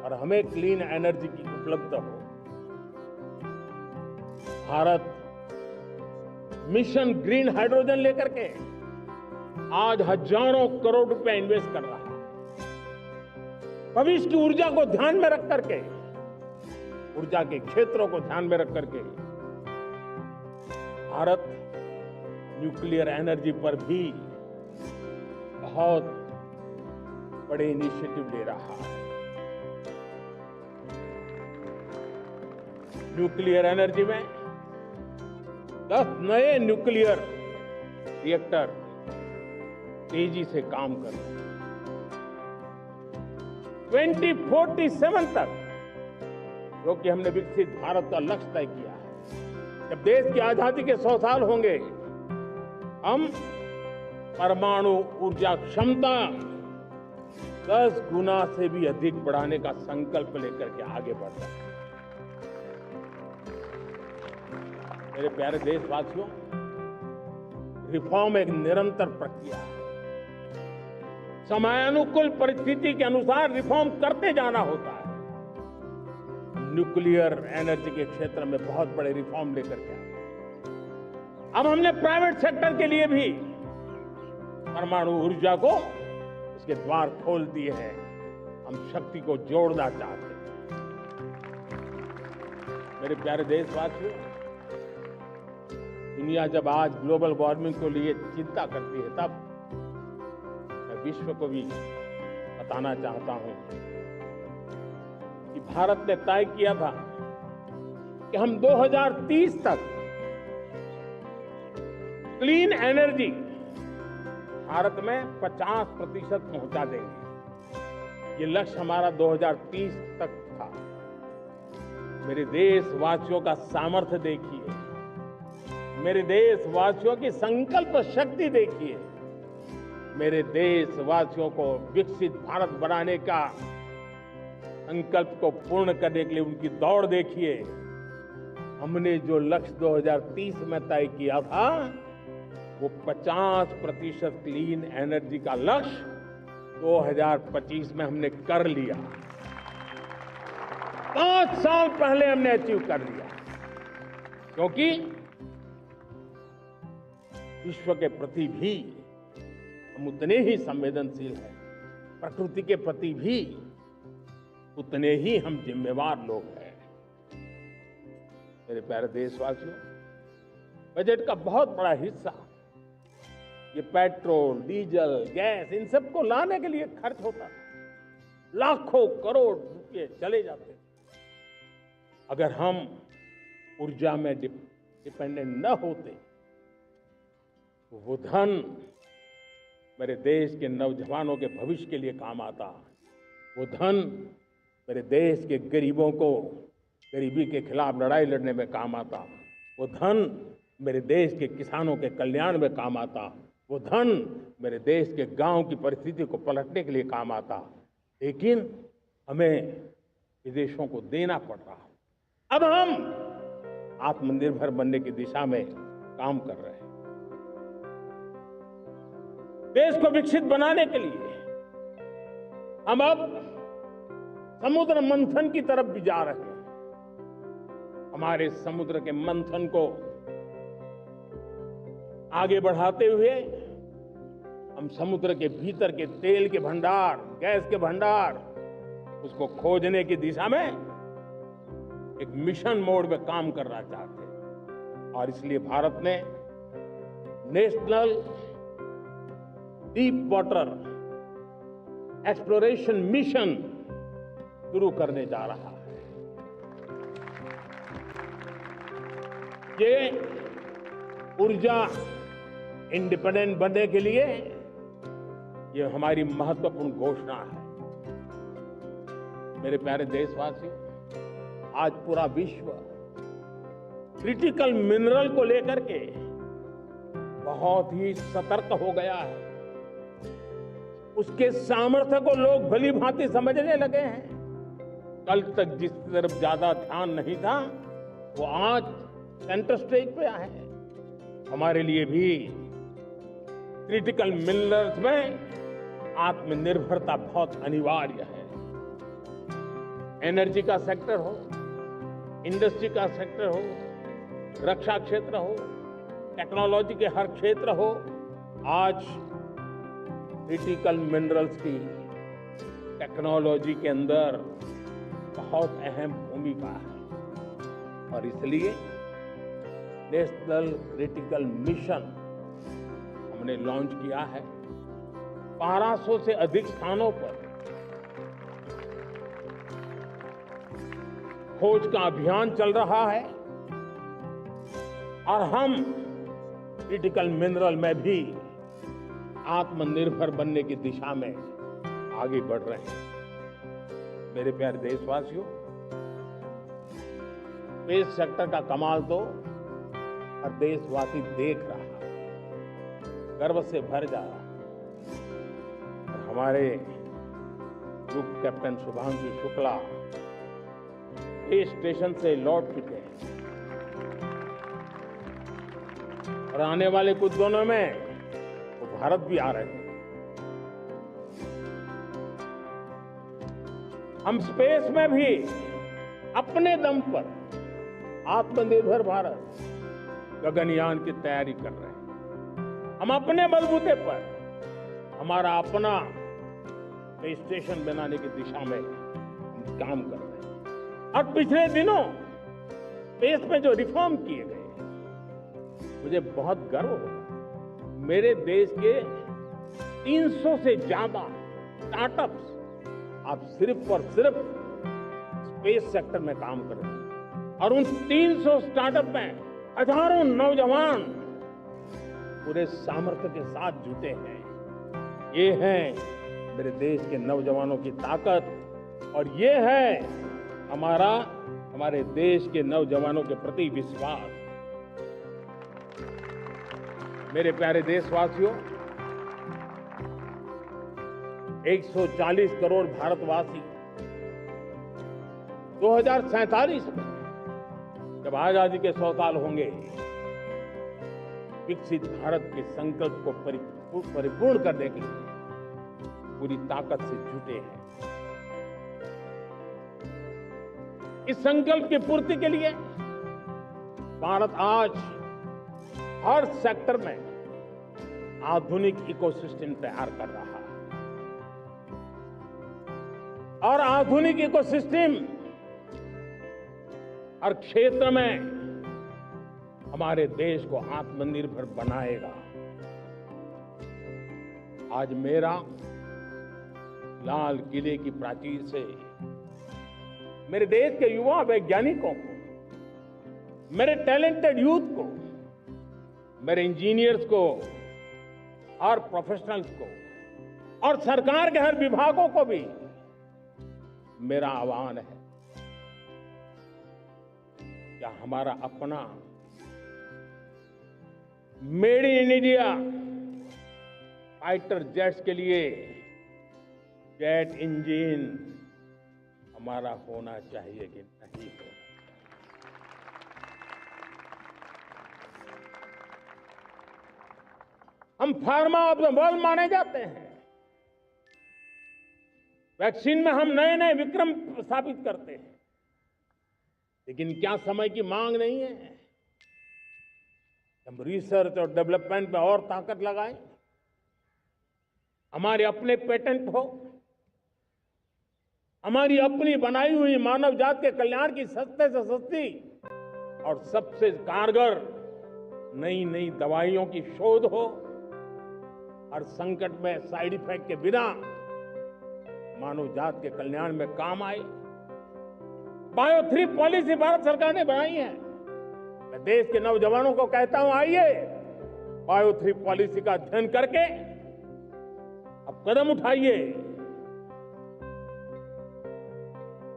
Speaker 5: और हमें क्लीन एनर्जी की उपलब्ध हो। भारत मिशन ग्रीन हाइड्रोजन लेकर के आज हजारों करोड़ रुपए इन्वेस्ट कर रहा है। भविष्य की ऊर्जा को ध्यान में रख करके, ऊर्जा के क्षेत्रों को ध्यान में रख करके भारत न्यूक्लियर एनर्जी पर भी बहुत बड़े इनिशिएटिव ले रहा है। न्यूक्लियर एनर्जी में 10 नए न्यूक्लियर रिएक्टर तेजी से काम कर रहे हैं। 2047 तक, जो कि हमने विकसित भारत का लक्ष्य तय किया है, जब देश की आजादी के 100 साल होंगे, हम परमाणु ऊर्जा क्षमता 10 गुना से भी अधिक बढ़ाने का संकल्प लेकर के आगे बढ़ रहे हैं। मेरे प्यारे देशवासियों, रिफॉर्म एक निरंतर प्रक्रिया है। समयानुकूल परिस्थिति के अनुसार रिफॉर्म करते जाना होता है। न्यूक्लियर एनर्जी के क्षेत्र में बहुत बड़े रिफॉर्म लेकर के आए। अब हमने प्राइवेट सेक्टर के लिए भी परमाणु ऊर्जा को उसके द्वार खोल दिए हैं। हम शक्ति को जोड़ना चाहते हैं। मेरे प्यारे देशवासियों, दुनिया जब आज ग्लोबल वार्मिंग को लिए चिंता करती है, तब मैं विश्व को भी बताना चाहता हूं कि भारत ने तय किया था कि हम 2030 तक क्लीन एनर्जी भारत में 50% पहुंचा देंगे। ये लक्ष्य हमारा 2030 तक था। मेरे देशवासियों का सामर्थ्य देखिए, मेरे देशवासियों की संकल्प शक्ति देखिए, मेरे देशवासियों को विकसित भारत बनाने का संकल्प को पूर्ण करने के लिए उनकी दौड़ देखिए। हमने जो लक्ष्य 2030 में तय किया था, वो 50% क्लीन एनर्जी का लक्ष्य 2025 में हमने कर लिया। 5 साल पहले हमने अचीव कर लिया, क्योंकि विश्व के प्रति भी हम उतने ही संवेदनशील हैं, प्रकृति के प्रति भी उतने ही हम जिम्मेवार लोग हैं। मेरे प्यारे देशवासियों, बजट का बहुत बड़ा हिस्सा ये पेट्रोल, डीजल, गैस इन सबको लाने के लिए खर्च होता है। लाखों करोड़ रुपए चले जाते हैं। अगर हम ऊर्जा में डिपेंडेंट न होते तो वो धन मेरे देश के नौजवानों के भविष्य के लिए काम आता। वो धन मेरे देश के गरीबों को गरीबी के खिलाफ लड़ाई लड़ने में काम आता। वो धन मेरे देश के किसानों के कल्याण में काम आता। वो धन मेरे देश के गांव की परिस्थिति को पलटने के लिए काम आता। लेकिन हमें विदेशों को देना पड़ रहा। अब हम आत्मनिर्भर बनने की दिशा में काम कर रहे हैं। देश को विकसित बनाने के लिए हम अब समुद्र मंथन की तरफ भी जा रहे हैं। हमारे समुद्र के मंथन को आगे बढ़ाते हुए हम समुद्र के भीतर के तेल के भंडार, गैस के भंडार, उसको खोजने की दिशा में एक मिशन मोड में काम करना चाहते हैं। और इसलिए भारत ने national deep water exploration mission शुरू करने जा रहा है। ये ऊर्जा इंडिपेंडेंट बनने के लिए ये हमारी महत्वपूर्ण घोषणा है। मेरे प्यारे देशवासियों, आज पूरा विश्व क्रिटिकल मिनरल को लेकर के बहुत ही सतर्क हो गया है। उसके सामर्थ्य को लोग भली भांति समझने लगे हैं। कल तक जिस तरफ ज्यादा ध्यान नहीं था, वो आज सेंटर स्टेज पे आए हैं। हमारे लिए भी क्रिटिकल मिनरल्स में आत्मनिर्भरता बहुत अनिवार्य है। एनर्जी का सेक्टर हो, इंडस्ट्री का सेक्टर हो, रक्षा क्षेत्र हो, टेक्नोलॉजी के हर क्षेत्र हो, आज क्रिटिकल मिनरल्स की टेक्नोलॉजी के अंदर बहुत अहम भूमिका है। और इसलिए नेशनल क्रिटिकल मिशन हमने लॉन्च किया है। 1200 से अधिक स्थानों पर खोज का अभियान चल रहा है और हम क्रिटिकल मिनरल में भी आत्मनिर्भर बनने की दिशा में आगे बढ़ रहे हैं। मेरे प्यारे देशवासियों, स्पेस सेक्टर का कमाल तो हर देशवासी देख रहा है, गर्व से भर जा रहा है। और हमारे group captain Shubhanshu Shukla space station से लौट चुके हैं और आने वाले कुछ दिनों में वो भारत भी आ रहे हैं। हम स्पेस में भी अपने दम पर आत्मनिर्भर भारत गगनयान की तैयारी कर रहे हैं। हम अपने बलबूते पर हमारा अपना स्पेस स्टेशन बनाने की दिशा में हम काम कर रहे हैं। और पिछले दिनों स्पेस में जो रिफॉर्म किए गए, मुझे बहुत गर्व होता। मेरे देश के 300 से ज्यादा स्टार्टअप्स आप सिर्फ और सिर्फ स्पेस सेक्टर में काम कर रहे हैं। और उन 300 स्टार्टअप में हजारों नौजवान पूरे सामर्थ्य के साथ जुटे हैं। ये है मेरे देश के नौजवानों की ताकत और ये है हमारे देश के नौजवानों के प्रति विश्वास। मेरे प्यारे देशवासियों, 140 करोड़ भारतवासी 2047 में जब आजादी के 100 साल होंगे, विकसित भारत के संकल्प को परिपूर्ण करने के लिए पूरी ताकत से जुटे हैं। इस संकल्प की पूर्ति के लिए भारत आज हर सेक्टर में आधुनिक इकोसिस्टम तैयार कर रहा है और आधुनिक इकोसिस्टम हर क्षेत्र में हमारे देश को आत्मनिर्भर बनाएगा। आज मेरा लाल किले की प्राचीर से मेरे देश के युवा वैज्ञानिकों को, मेरे टैलेंटेड यूथ को, मेरे इंजीनियर्स को और प्रोफेशनल्स को और सरकार के हर विभागों को भी मेरा आह्वान है, क्या हमारा अपना made in India fighter jets के लिए जेट इंजन हमारा होना चाहिए कि नहीं होना? हम फार्मा ऑफ द वर्ल्ड माने जाते हैं। वैक्सीन में हम नए नए विक्रम स्थापित करते हैं, लेकिन क्या समय की मांग नहीं है? हम रिसर्च और डेवलपमेंट में और ताकत लगाएं, हमारे अपने पेटेंट हो, हमारी अपनी बनाई हुई मानव जात के कल्याण की सस्ते से सस्ती और सबसे कारगर नई नई दवाइयों की शोध हो, हर संकट में साइड इफेक्ट के बिना मानव जात के कल्याण में काम आए। बायो 3 पॉलिसी भारत सरकार ने बनाई है। मैं देश के नौजवानों को कहता हूं, आइए बायो 3 पॉलिसी का अध्ययन करके अब कदम उठाइए।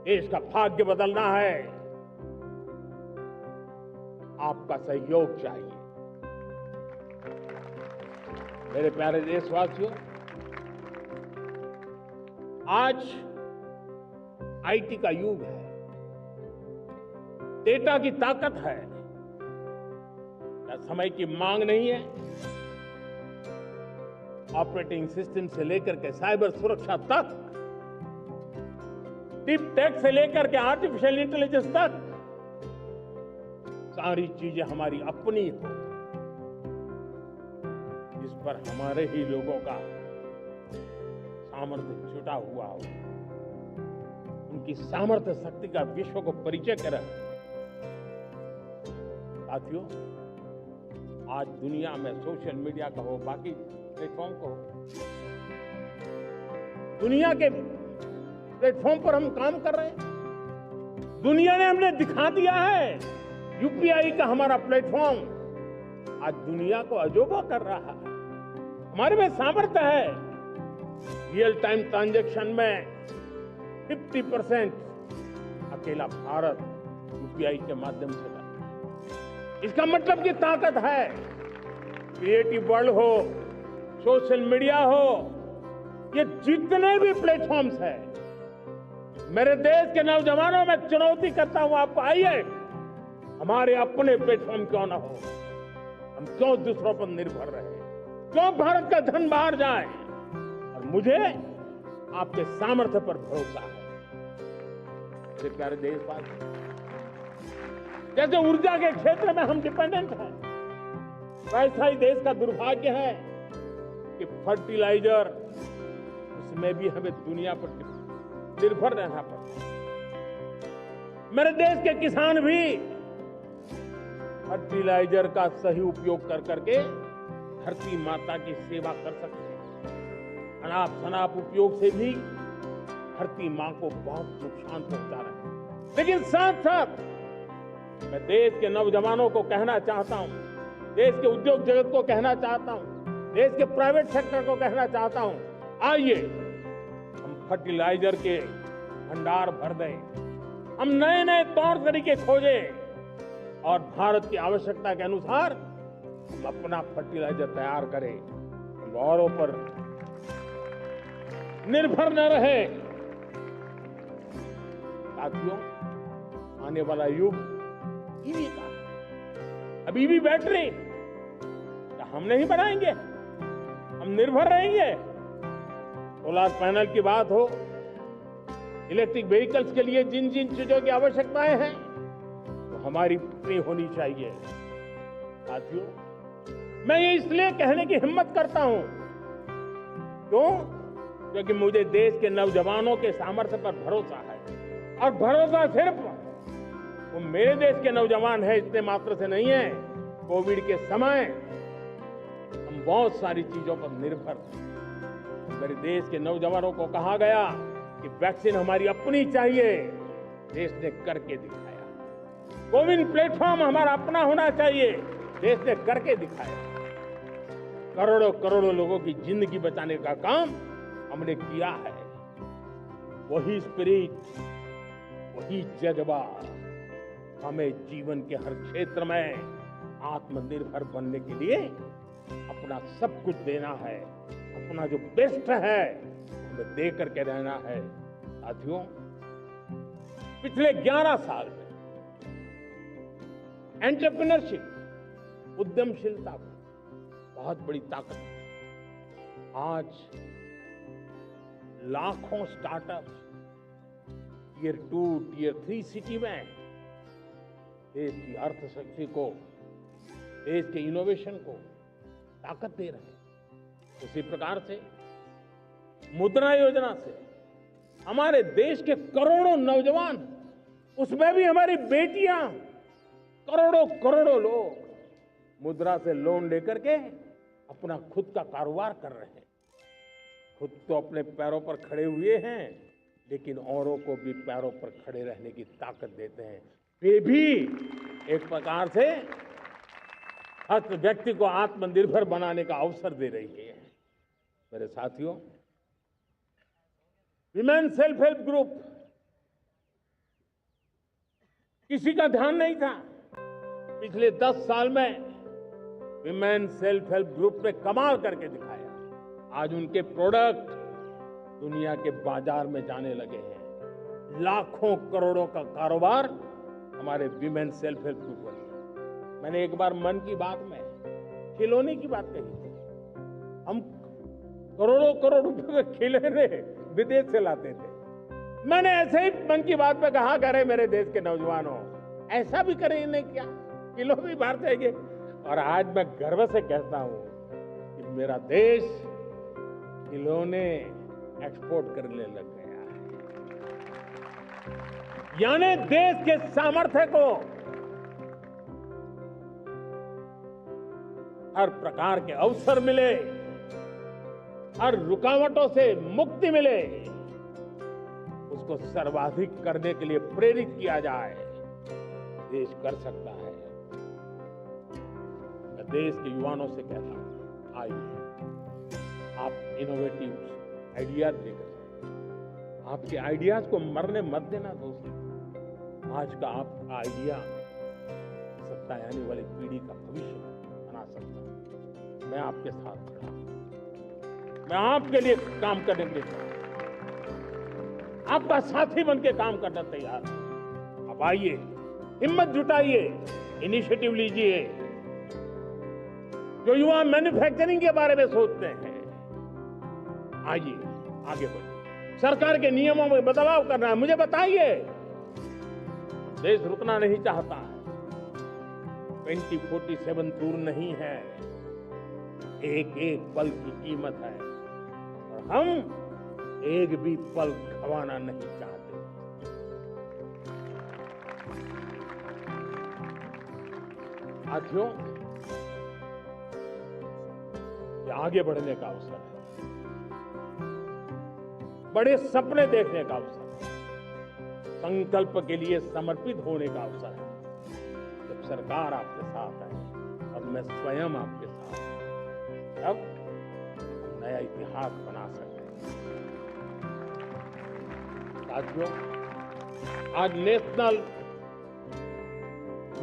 Speaker 5: देश का भाग्य बदलना है, आपका सहयोग चाहिए। मेरे प्यारे देशवासियों, आज आईटी का युग है, डेटा की ताकत है। क्या समय की मांग नहीं है? ऑपरेटिंग सिस्टम से लेकर के साइबर सुरक्षा तक, डीप टेक से लेकर के आर्टिफिशियल इंटेलिजेंस तक, सारी चीजें हमारी अपनी हो, जिस पर हमारे ही लोगों का सामर्थ्य जुटा हुआ हो, उनकी सामर्थ्य शक्ति का विश्व को परिचय करें। साथियों, आज दुनिया में सोशल मीडिया का हो, बाकी प्लेटफॉर्म को हो, दुनिया के प्लेटफॉर्म पर हम काम कर रहे हैं। दुनिया ने हमने दिखा दिया है, यूपीआई का हमारा प्लेटफॉर्म आज दुनिया को अजोबा कर रहा है। हमारे में सामर्थ्य है। रियल टाइम ट्रांजैक्शन में 50% अकेला भारत यूपीआई के माध्यम से करता है। इसका मतलब की ताकत है। क्रिएटिव वर्ल्ड हो, सोशल मीडिया हो, ये जितने भी प्लेटफॉर्म्स हैं, मेरे देश के नौजवानों में चुनौती करता हूं आपको, आइए हमारे अपने प्लेटफॉर्म क्यों ना हो, हम क्यों दूसरों पर निर्भर रहे, क्यों भारत का धन बाहर जाए। और मुझे आपके सामर्थ्य पर भरोसा है। मेरे प्यारे देशवासी, जैसे ऊर्जा के क्षेत्र में हम डिपेंडेंट हैं, वैसा ही देश का दुर्भाग्य है कि फर्टिलाइजर, उसमें भी हमें दुनिया पर निर्भर रहना पड़ता है। मेरे देश के किसान भी फर्टिलाइजर का सही उपयोग कर करके धरती माता की सेवा कर सकते हैं। अनाप शनाप उपयोग से भी धरती मां को बहुत नुकसान पहुंचा रहे हैं। लेकिन साथ साथ मैं देश के नौजवानों को कहना चाहता हूं, देश के उद्योग जगत को कहना चाहता हूं, देश के प्राइवेट सेक्टर को कहना चाहता हूं, आइए हम फर्टिलाइजर के भंडार भर दें, हम नए नए तौर तरीके खोजें और भारत की आवश्यकता के अनुसार हम अपना फर्टिलाइजर तैयार करें, औरों पर निर्भर न रहे। साथियों, आने वाला युग ईवी का है। अब ईवी बैटरी क्या हम नहीं बनाएंगे? हम निर्भर रहेंगे? सोलर पैनल की बात हो, इलेक्ट्रिक व्हीकल्स के लिए जिन जिन चीजों की आवश्यकताएं हैं वो हमारी पूरी होनी चाहिए। साथियों, मैं ये इसलिए कहने की हिम्मत करता हूं, क्यों? क्योंकि मुझे देश के नौजवानों के सामर्थ्य पर भरोसा है। और भरोसा सिर्फ वो मेरे देश के नौजवान है इतने मात्र से नहीं है। कोविड के समय हम बहुत सारी चीजों पर निर्भर थे। मेरे देश के नौजवानों को कहा गया कि वैक्सीन हमारी अपनी चाहिए, देश ने करके दिखाया। कोविन प्लेटफॉर्म हमारा अपना होना चाहिए, देश ने करके दिखाया। करोड़ों करोड़ों लोगों की जिंदगी बचाने का काम हमने किया है। वही स्पिरिट, वही जज्बा हमें जीवन के हर क्षेत्र में आत्मनिर्भर बनने के लिए अपना सब कुछ देना है। अपना जो बेस्ट है हमें दे करके रहना है। साथियों, पिछले 11 साल में एंटरप्रेन्योरशिप, उद्यमशीलता को बहुत बड़ी ताकत है। आज लाखों स्टार्टअप टियर 2, टियर 3 सिटी में देश की अर्थशक्ति को, देश के इनोवेशन को ताकत दे रहे हैं। उसी प्रकार से मुद्रा योजना से हमारे देश के करोड़ों नौजवान, उसमें भी हमारी बेटियां, करोड़ों करोड़ों लोग मुद्रा से लोन लेकर के अपना खुद का कारोबार कर रहे हैं। खुद तो अपने पैरों पर खड़े हुए हैं, लेकिन औरों को भी पैरों पर खड़े रहने की ताकत देते हैं। वे भी एक प्रकार से हर व्यक्ति को आत्मनिर्भर बनाने का अवसर दे रही है। मेरे साथियों, विमेन सेल्फ हेल्प ग्रुप किसी का ध्यान नहीं था। पिछले 10 साल में विमेन सेल्फ हेल्प ग्रुप ने कमाल करके दिखाया। आज उनके प्रोडक्ट दुनिया के बाजार में जाने लगे हैं। लाखों करोड़ों का कारोबार हमारे विमेन सेल्फ हेल्प ग्रुप पर। मैंने एक बार मन की बात में खिलौने की बात कही थी। हम करोड़ों करोड़ रुपए के खिलौने विदेश से लाते थे। मैंने ऐसे ही मन की बात में कहा, करे मेरे देश के नौजवानों, ऐसा भी करें नहीं क्या, किलो भी बाहर जाएंगे। और आज मैं गर्व से कहता हूं कि मेरा देश खिलौने एक्सपोर्ट करने लग गया है। यानी देश के सामर्थ्य को हर प्रकार के अवसर मिले, हर रुकावटों से मुक्ति मिले, उसको सर्वाधिक करने के लिए प्रेरित किया जाए। देश कर सकता है। मैं देश के युवाओं से कहता हूं, आइए आप इनोवेटिव आइडियाज लेकर, आपके आइडियाज को मरने मत देना दोस्तों। आज का आपका आइडिया सकता है आने वाली पीढ़ी का भविष्य बना सकता है। मैं आपके साथ खड़ा हूं, मैं आपके लिए काम करने के लिए आपका साथी बन के काम करना तैयार हूं। अब आइए, हिम्मत जुटाइए, इनिशिएटिव लीजिए। जो युवा मैन्युफैक्चरिंग के बारे में सोचते हैं, आइए आगे बढ़िए। सरकार के नियमों में बदलाव करना है, मुझे बताइए। देश रुकना नहीं चाहता है। 2047 दूर नहीं है। एक एक पल की कीमत है और हम एक भी पल गंवाना नहीं चाहते। साथियों, ये आगे बढ़ने का अवसर है, बड़े सपने देखने का अवसर है, संकल्प के लिए समर्पित होने का अवसर है। जब सरकार आपके साथ है और मैं स्वयं आपके साथ हूं, तब नया इतिहास बना सकते हैं। साथियों, आज नेशनल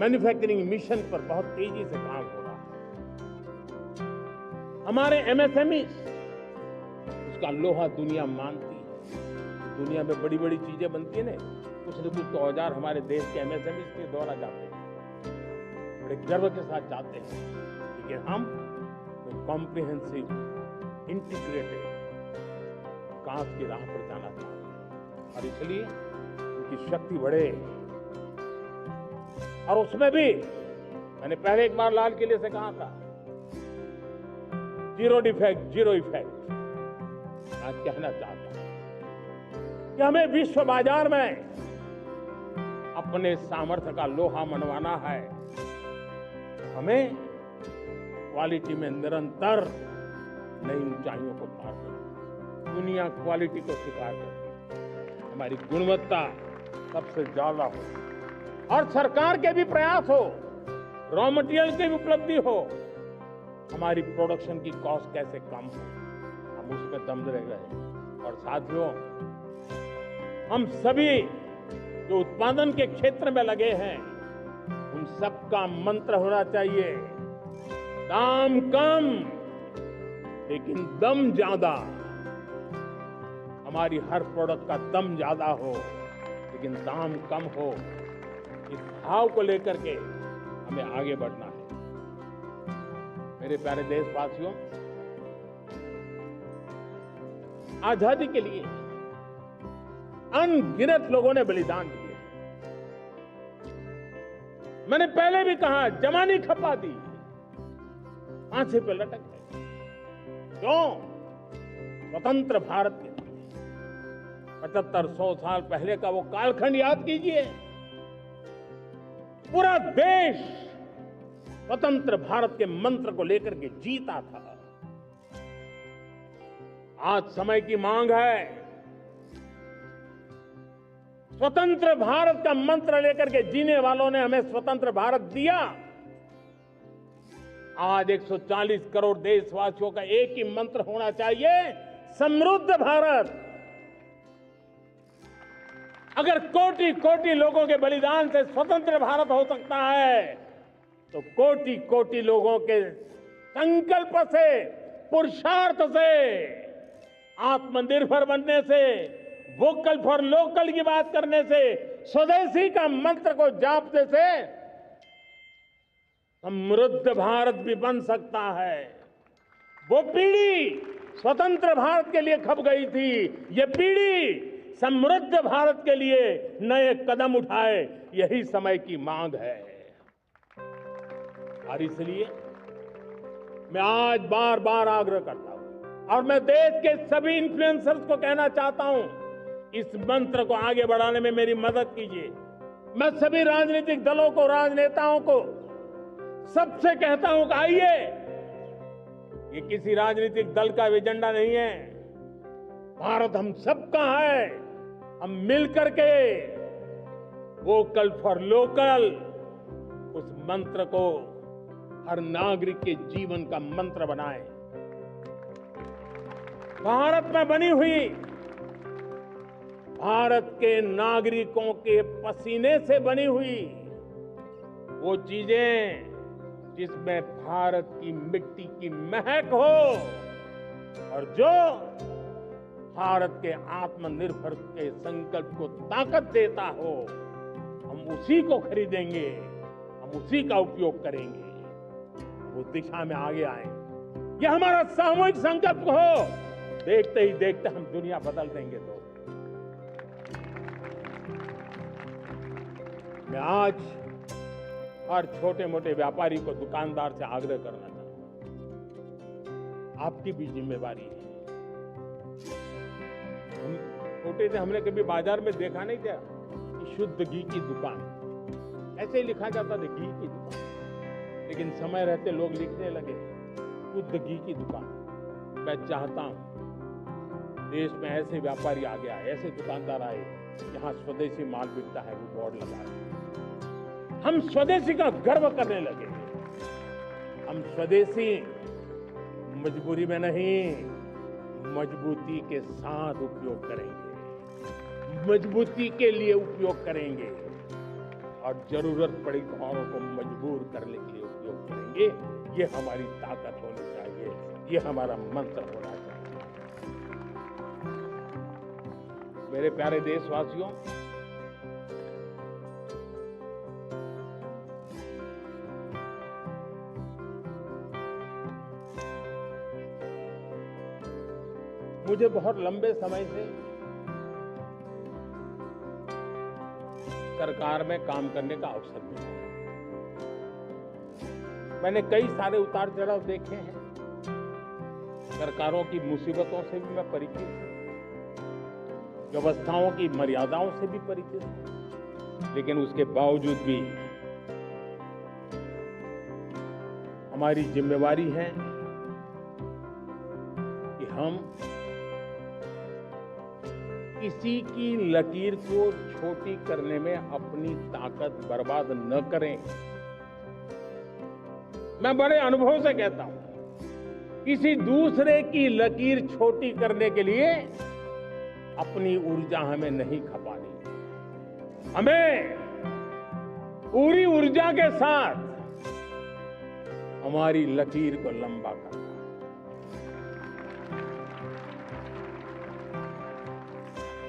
Speaker 5: मैन्युफैक्चरिंग मिशन पर बहुत तेजी से काम हो रहा है। हमारे एमएसएमई उसका लोहा दुनिया मानती है। दुनिया में बड़ी बड़ी चीजें बनती है ना, कुछ न कुछ तो औजार हमारे देश के एमएसएमई के द्वारा जाते हैं, बड़े गर्व के साथ जाते हैं। लेकिन हम कॉम्प्रिहेंसिव, इंटीग्रेटेड विकास की राह पर जाना चाहते हैं और इसलिए उनकी शक्ति बढ़े। और उसमें भी मैंने पहले एक बार लाल किले से कहा था, जीरो डिफेक्ट जीरो इफेक्ट। आज कहना चाहता हूं कि हमें विश्व बाजार में अपने सामर्थ्य का लोहा मनवाना है। हमें क्वालिटी में निरंतर नई ऊंचाइयों को पार करना। दुनिया क्वालिटी को स्वीकार करती है, हमारी गुणवत्ता सबसे ज्यादा हो और सरकार के भी प्रयास हो, रॉ मटेरियल की भी उपलब्धि हो, हमारी प्रोडक्शन की कॉस्ट कैसे कम हो, हम उसमें दम रह गए। और साथियों, हम सभी जो उत्पादन के क्षेत्र में लगे हैं, उन सबका मंत्र होना चाहिए, दाम कम लेकिन दम ज्यादा। हमारी हर प्रोडक्ट का दम ज्यादा हो लेकिन दाम कम हो। इस भाव को लेकर के हमें आगे बढ़ना है। मेरे प्यारे देशवासियों, आजादी के लिए अनगिनत लोगों ने बलिदान दिए। मैंने पहले भी कहा, जमानी खपा दी, फांसी पे लटक गए। क्यों? स्वतंत्र भारत के लिए 75-100 साल पहले का वो कालखंड याद कीजिए। पूरा देश स्वतंत्र भारत के मंत्र को लेकर के जीता था। आज समय की मांग है, स्वतंत्र भारत का मंत्र लेकर के जीने वालों ने हमें स्वतंत्र भारत दिया। आज 140 करोड़ देशवासियों का एक ही मंत्र होना चाहिए, समृद्ध भारत। अगर कोटि कोटि लोगों के बलिदान से स्वतंत्र भारत हो सकता है, तो कोटि कोटि लोगों के संकल्प से, पुरुषार्थ से, आत्मनिर्भर बनने से, वोकल फॉर लोकल की बात करने से, स्वदेशी का मंत्र को जापने से समृद्ध भारत भी बन सकता है। वो पीढ़ी स्वतंत्र भारत के लिए खप गई थी, ये पीढ़ी समृद्ध भारत के लिए नए कदम उठाए, यही समय की मांग है। और इसलिए मैं आज बार बार आग्रह करता हूं और मैं देश के सभी इन्फ्लुएंसर्स को कहना चाहता हूं, इस मंत्र को आगे बढ़ाने में मेरी मदद कीजिए। मैं सभी राजनीतिक दलों को, राजनेताओं को, सबसे कहता हूं कि आइए, ये किसी राजनीतिक दल का एजेंडा नहीं है, भारत हम सबका है। हम मिलकर के वोकल फॉर लोकल, उस मंत्र को हर नागरिक के जीवन का मंत्र बनाएं। भारत में बनी हुई, भारत के नागरिकों के पसीने से बनी हुई वो चीजें जिसमें भारत की मिट्टी की महक हो और जो भारत के आत्मनिर्भर के संकल्प को ताकत देता हो, हम उसी को खरीदेंगे, हम उसी का उपयोग करेंगे। उस दिशा में आगे आए, यह हमारा सामूहिक संकल्प हो। देखते ही देखते हम दुनिया बदल देंगे। तो मैं आज हर छोटे मोटे व्यापारी को, दुकानदार से आग्रह करना चाहता हूं, आपकी भी जिम्मेवारी है। हम छोटे थे, हमने कभी बाजार में देखा नहीं था कि शुद्ध घी की दुकान, ऐसे ही लिखा जाता था घी की दुकान। लेकिन समय रहते लोग लिखने लगे शुद्ध घी की दुकान। मैं चाहता हूं देश में ऐसे व्यापारी आगे आए, ऐसे दुकानदार आए, जहां स्वदेशी माल बिकता है वो बोर्ड लगाए। हम स्वदेशी का गर्व करने लगे। हम स्वदेशी मजबूरी में नहीं, मजबूती के साथ उपयोग करेंगे, मजबूती के लिए उपयोग करेंगे और जरूरत पड़ी तो औरों को मजबूर करने के लिए उपयोग करेंगे। ये हमारी ताकत होनी चाहिए, ये हमारा मंत्र होना चाहिए। मेरे प्यारे देशवासियों, मुझे बहुत लंबे समय से सरकार में काम करने का अवसर मिला। मैंने कई सारे उतार चढ़ाव देखे हैं। सरकारों की मुसीबतों से भी मैं परिचित हूं, व्यवस्थाओं की मर्यादाओं से भी परिचित हूं, लेकिन उसके बावजूद भी हमारी जिम्मेवारी है कि हम किसी की लकीर को छोटी करने में अपनी ताकत बर्बाद न करें। मैं बड़े अनुभव से कहता हूं, किसी दूसरे की लकीर छोटी करने के लिए अपनी ऊर्जा हमें नहीं खपानी। हमें पूरी ऊर्जा के साथ हमारी लकीर को लंबा करना।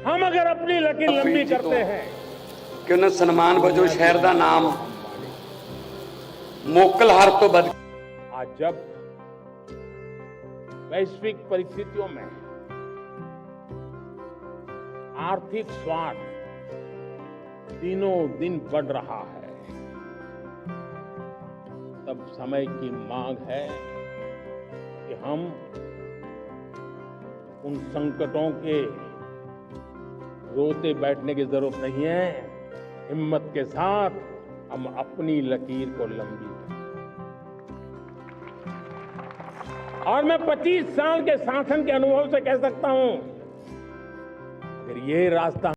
Speaker 5: हम अगर अपनी लकीर लंबी करते हैं
Speaker 6: कि उन्हें सम्मान वजों शहर का नाम मोकलहर तो बद।
Speaker 5: आज जब वैश्विक परिस्थितियों में आर्थिक स्वार्थ दिनों दिन बढ़ रहा है, तब समय की मांग है कि हम उन संकटों के रोते बैठने की जरूरत नहीं है। हिम्मत के साथ हम अपनी लकीर को लंबी करें। और मैं 25 साल के शासन के अनुभव से कह सकता हूं, अगर ये रास्ता